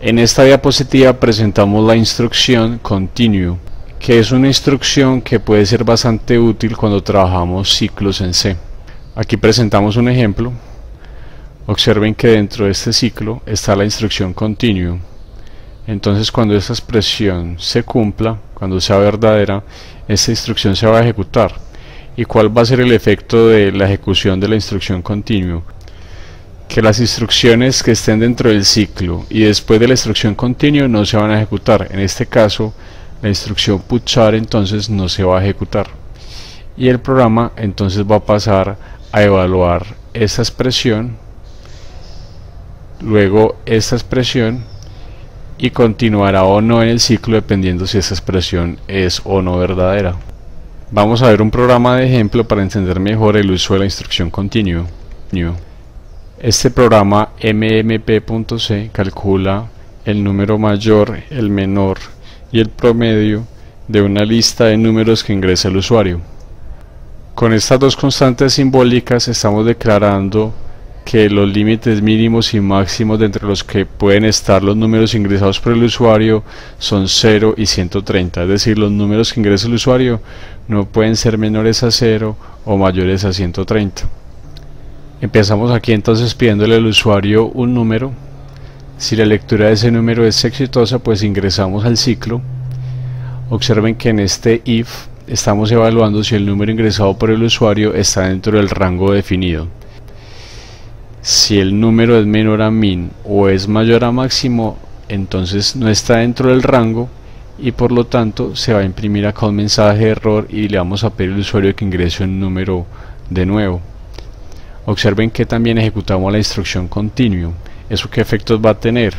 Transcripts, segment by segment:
En esta diapositiva presentamos la instrucción continue, que es una instrucción que puede ser bastante útil cuando trabajamos ciclos en C. Aquí presentamos un ejemplo. Observen que dentro de este ciclo está la instrucción continue. Entonces, cuando esta expresión se cumpla, cuando sea verdadera, esta instrucción se va a ejecutar. ¿Y cuál va a ser el efecto de la ejecución de la instrucción continue? Que las instrucciones que estén dentro del ciclo y después de la instrucción continue no se van a ejecutar. En este caso, la instrucción puchar entonces no se va a ejecutar. Y el programa entonces va a pasar a evaluar esta expresión, luego esta expresión, y continuará o no en el ciclo dependiendo si esta expresión es o no verdadera. Vamos a ver un programa de ejemplo para entender mejor el uso de la instrucción continue. Este programa mmp.c calcula el número mayor, el menor y el promedio de una lista de números que ingresa el usuario. Con estas dos constantes simbólicas estamos declarando que los límites mínimos y máximos de entre los que pueden estar los números ingresados por el usuario son 0 y 130, es decir, los números que ingresa el usuario no pueden ser menores a 0 o mayores a 130. Empezamos aquí entonces pidiéndole al usuario un número. Si la lectura de ese número es exitosa, pues ingresamos al ciclo. Observen que en este if estamos evaluando si el número ingresado por el usuario está dentro del rango definido. Si el número es menor a min o es mayor a máximo, entonces no está dentro del rango y por lo tanto se va a imprimir acá un mensaje de error y le vamos a pedir al usuario que ingrese un número de nuevo. Observen que también ejecutamos la instrucción continue. ¿Eso qué efectos va a tener?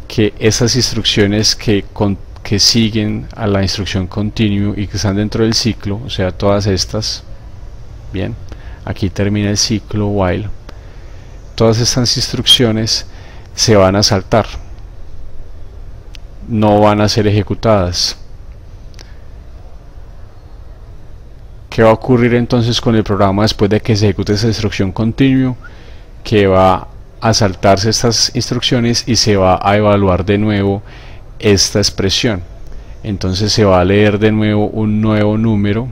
Que esas instrucciones que siguen a la instrucción continue y que están dentro del ciclo, o sea, todas estas, bien, aquí termina el ciclo while, todas estas instrucciones se van a saltar, no van a ser ejecutadas. ¿Qué va a ocurrir entonces con el programa después de que se ejecute esa instrucción continue? Que va a saltarse estas instrucciones y se va a evaluar de nuevo esta expresión. Entonces se va a leer de nuevo un nuevo número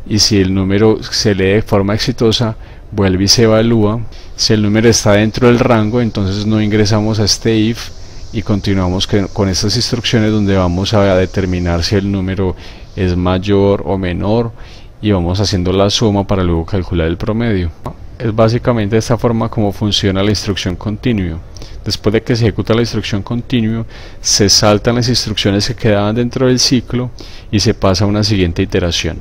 y si el número se lee de forma exitosa, vuelve y se evalúa. Si el número está dentro del rango, entonces no ingresamos a este if y continuamos con estas instrucciones donde vamos a determinar si el número es mayor o menor y vamos haciendo la suma para luego calcular el promedio. Es básicamente de esta forma como funciona la instrucción continue. Después de que se ejecuta la instrucción continue, se saltan las instrucciones que quedaban dentro del ciclo y se pasa a una siguiente iteración.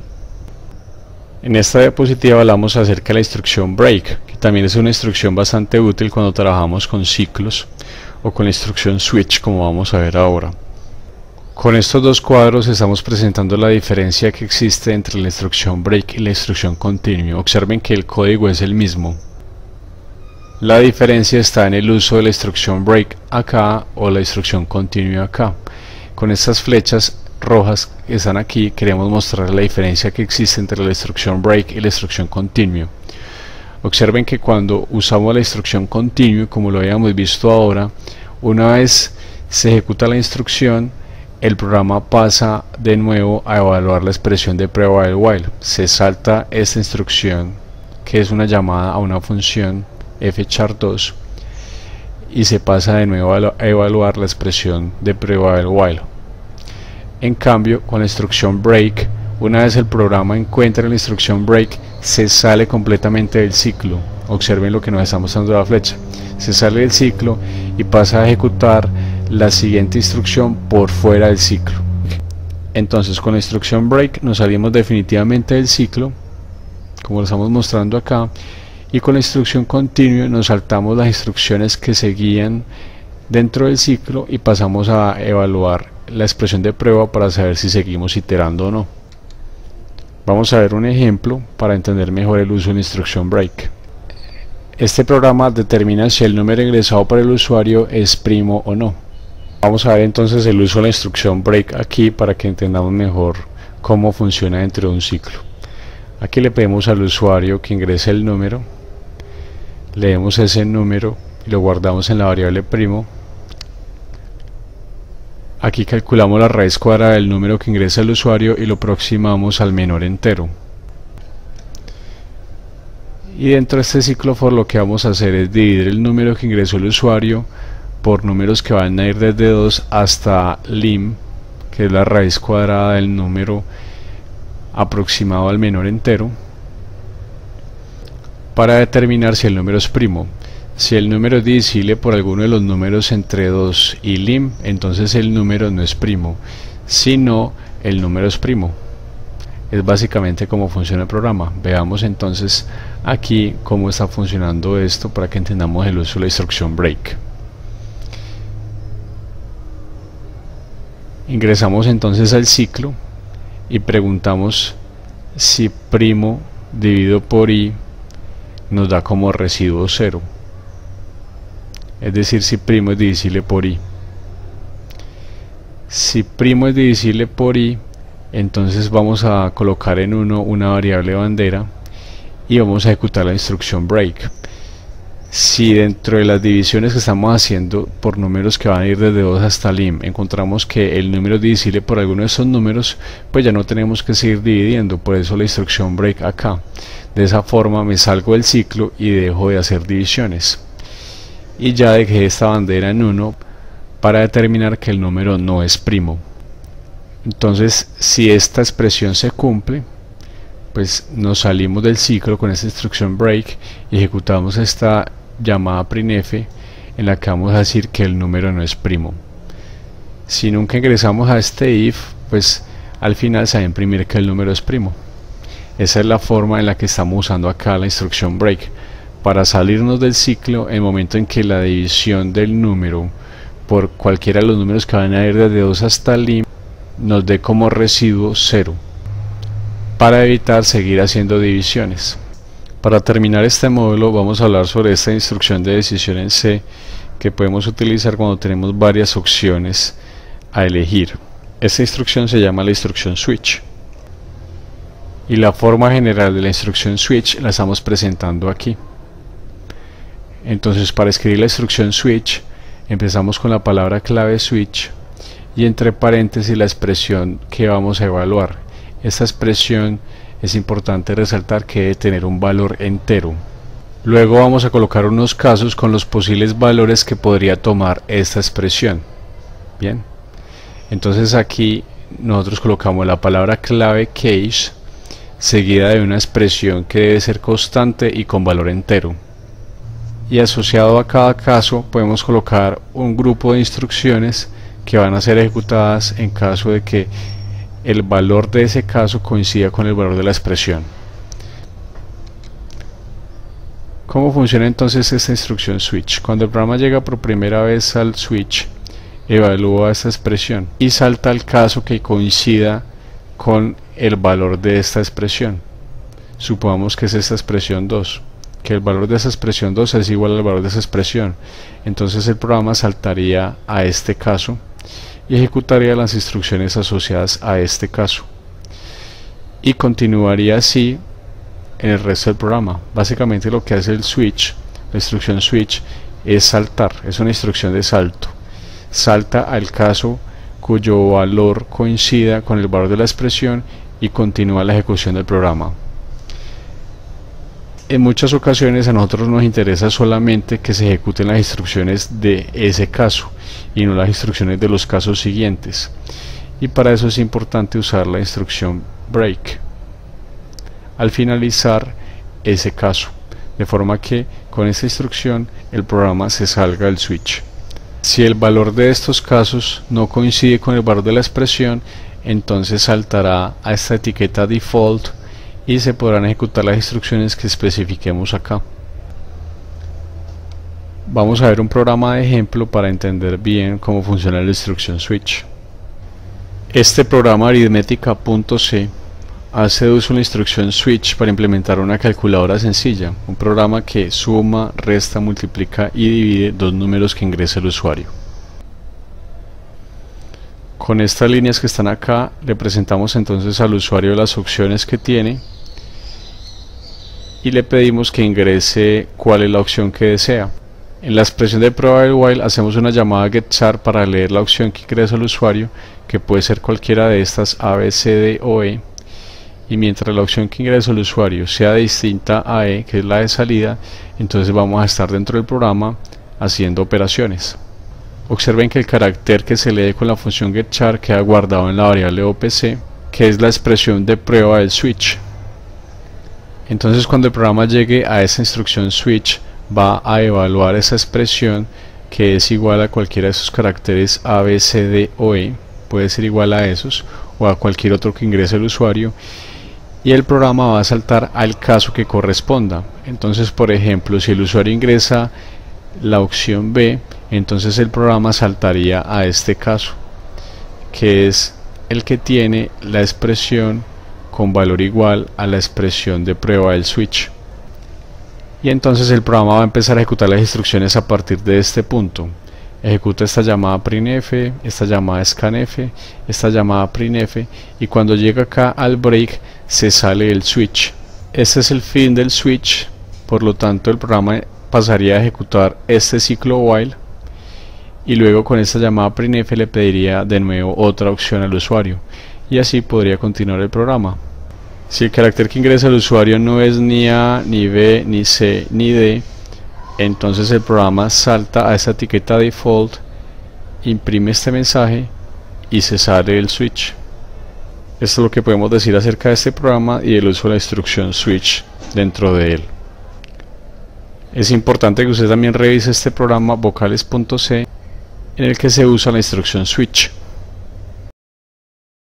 En esta diapositiva hablamos acerca de la instrucción break, que también es una instrucción bastante útil cuando trabajamos con ciclos o con la instrucción switch, como vamos a ver ahora. Con estos dos cuadros estamos presentando la diferencia que existe entre la instrucción break y la instrucción continue. Observen que el código es el mismo. La diferencia está en el uso de la instrucción break acá o la instrucción continue acá. Con estas flechas rojas que están aquí queremos mostrar la diferencia que existe entre la instrucción break y la instrucción continue. Observen que cuando usamos la instrucción continue, como lo habíamos visto ahora, una vez se ejecuta la instrucción, el programa pasa de nuevo a evaluar la expresión de prueba del while. Se salta esta instrucción, que es una llamada a una función fchar2, y se pasa de nuevo a evaluar la expresión de prueba del while. En cambio, con la instrucción break, una vez el programa encuentra la instrucción break, se sale completamente del ciclo. Observen lo que nos está mostrando la flecha. Se sale del ciclo y pasa a ejecutar la siguiente instrucción por fuera del ciclo. Entonces con la instrucción break nos salimos definitivamente del ciclo, como lo estamos mostrando acá, y con la instrucción continue nos saltamos las instrucciones que seguían dentro del ciclo y pasamos a evaluar la expresión de prueba para saber si seguimos iterando o no. Vamos a ver un ejemplo para entender mejor el uso de la instrucción break. Este programa determina si el número ingresado por el usuario es primo o no. Vamos a ver entonces el uso de la instrucción break aquí para que entendamos mejor cómo funciona dentro de un ciclo. Aquí le pedimos al usuario que ingrese el número, leemos ese número y lo guardamos en la variable primo. Aquí calculamos la raíz cuadrada del número que ingresa el usuario y lo aproximamos al menor entero. Y dentro de este ciclo for lo que vamos a hacer es dividir el número que ingresó el usuario por números que van a ir desde 2 hasta lim, que es la raíz cuadrada del número aproximado al menor entero, para determinar si el número es primo. Si el número es divisible por alguno de los números entre 2 y lim, entonces el número no es primo. Si no, el número es primo. Es básicamente cómo funciona el programa. Veamos entonces aquí cómo está funcionando esto para que entendamos el uso de la instrucción break. Ingresamos entonces al ciclo y preguntamos si primo dividido por i nos da como residuo 0. Es decir, si primo es divisible por i. Si primo es divisible por i, entonces vamos a colocar en 1 una variable bandera y vamos a ejecutar la instrucción break. Si dentro de las divisiones que estamos haciendo por números que van a ir desde 2 hasta lim encontramos que el número es divisible por alguno de esos números, pues ya no tenemos que seguir dividiendo, por eso la instrucción break acá. De esa forma me salgo del ciclo y dejo de hacer divisiones. Y ya dejé esta bandera en 1 para determinar que el número no es primo. Entonces, si esta expresión se cumple, pues nos salimos del ciclo con esta instrucción break y ejecutamos esta llamada printf en la que vamos a decir que el número no es primo. Si nunca ingresamos a este if, pues al final se va a imprimir que el número es primo. Esa es la forma en la que estamos usando acá la instrucción break, para salirnos del ciclo en el momento en que la división del número por cualquiera de los números que van a ir desde 2 hasta lim nos dé como residuo 0, para evitar seguir haciendo divisiones. Para terminar este módulo vamos a hablar sobre esta instrucción de decisión en C que podemos utilizar cuando tenemos varias opciones a elegir. Esta instrucción se llama la instrucción switch y la forma general de la instrucción switch la estamos presentando aquí. Entonces, para escribir la instrucción switch empezamos con la palabra clave switch y entre paréntesis la expresión que vamos a evaluar. Esta expresión es importante resaltar que debe tener un valor entero. Luego vamos a colocar unos casos con los posibles valores que podría tomar esta expresión. Bien, entonces aquí nosotros colocamos la palabra clave case seguida de una expresión que debe ser constante y con valor entero. Y asociado a cada caso podemos colocar un grupo de instrucciones que van a ser ejecutadas en caso de que el valor de ese caso coincida con el valor de la expresión. ¿Cómo funciona entonces esta instrucción switch? Cuando el programa llega por primera vez al switch, evalúa esta expresión y salta al caso que coincida con el valor de esta expresión. Supongamos que es esta expresión 2, que el valor de esa expresión 2 es igual al valor de esa expresión. Entonces el programa saltaría a este caso y ejecutaría las instrucciones asociadas a este caso y continuaría así en el resto del programa. Básicamente lo que hace el switch, la instrucción switch, es saltar, es una instrucción de salto. Salta al caso cuyo valor coincida con el valor de la expresión y continúa la ejecución del programa. En muchas ocasiones a nosotros nos interesa solamente que se ejecuten las instrucciones de ese caso y no las instrucciones de los casos siguientes, y para eso es importante usar la instrucción break al finalizar ese caso, de forma que con esta instrucción el programa se salga del switch. Si el valor de estos casos no coincide con el valor de la expresión, entonces saltará a esta etiqueta default y se podrán ejecutar las instrucciones que especifiquemos acá. Vamos a ver un programa de ejemplo para entender bien cómo funciona la instrucción switch. Este programa aritmética.c hace uso de la instrucción switch para implementar una calculadora sencilla, un programa que suma, resta, multiplica y divide dos números que ingresa el usuario. Con estas líneas que están acá le presentamos entonces al usuario las opciones que tiene y le pedimos que ingrese cuál es la opción que desea. En la expresión de prueba del while hacemos una llamada getChar para leer la opción que ingresa el usuario, que puede ser cualquiera de estas A, B, C, D o E, y mientras la opción que ingresa el usuario sea distinta a E, que es la de salida, entonces vamos a estar dentro del programa haciendo operaciones. Observen que el carácter que se lee con la función getChar queda guardado en la variable OPC, que es la expresión de prueba del switch. Entonces cuando el programa llegue a esa instrucción switch, va a evaluar esa expresión, que es igual a cualquiera de esos caracteres A, B, C, D o E, puede ser igual a esos o a cualquier otro que ingrese el usuario, y el programa va a saltar al caso que corresponda. Entonces, por ejemplo, si el usuario ingresa la opción B, entonces el programa saltaría a este caso, que es el que tiene la expresión con valor igual a la expresión de prueba del switch. Y entonces el programa va a empezar a ejecutar las instrucciones a partir de este punto. Ejecuta esta llamada printf, esta llamada scanf, esta llamada printf, y cuando llega acá al break se sale el switch. Este es el fin del switch, por lo tanto el programa pasaría a ejecutar este ciclo while, y luego con esta llamada printf le pediría de nuevo otra opción al usuario, y así podría continuar el programa. Si el carácter que ingresa el usuario no es ni A, ni B, ni C, ni D, entonces el programa salta a esta etiqueta default, imprime este mensaje y se sale el switch. Esto es lo que podemos decir acerca de este programa y el uso de la instrucción switch dentro de él. Es importante que usted también revise este programa vocales.c, en el que se usa la instrucción switch.